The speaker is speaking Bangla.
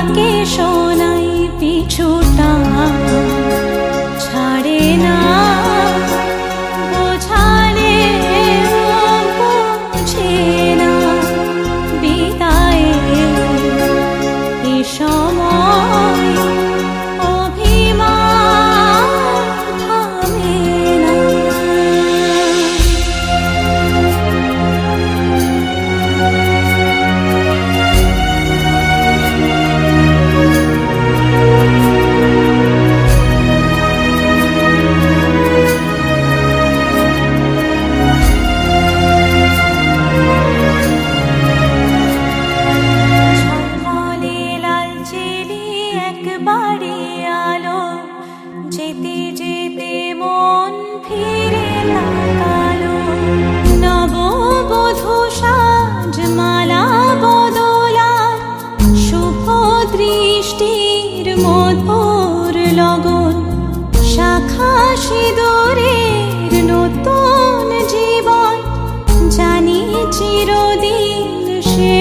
তাকে শোনাই পিছুটা ছাড়ে না বোঝালে বুঝে না বিদায়ে এ সময় অভিমান থামে না। একবারে আলো যেতে যেতে মন ফিরে তাকালো নববধূ সাজমালা বদলার শুভ দৃষ্টির মধুর লগন শাখা সিঁদুরের নতুন জীবন জানি চিরদিন সে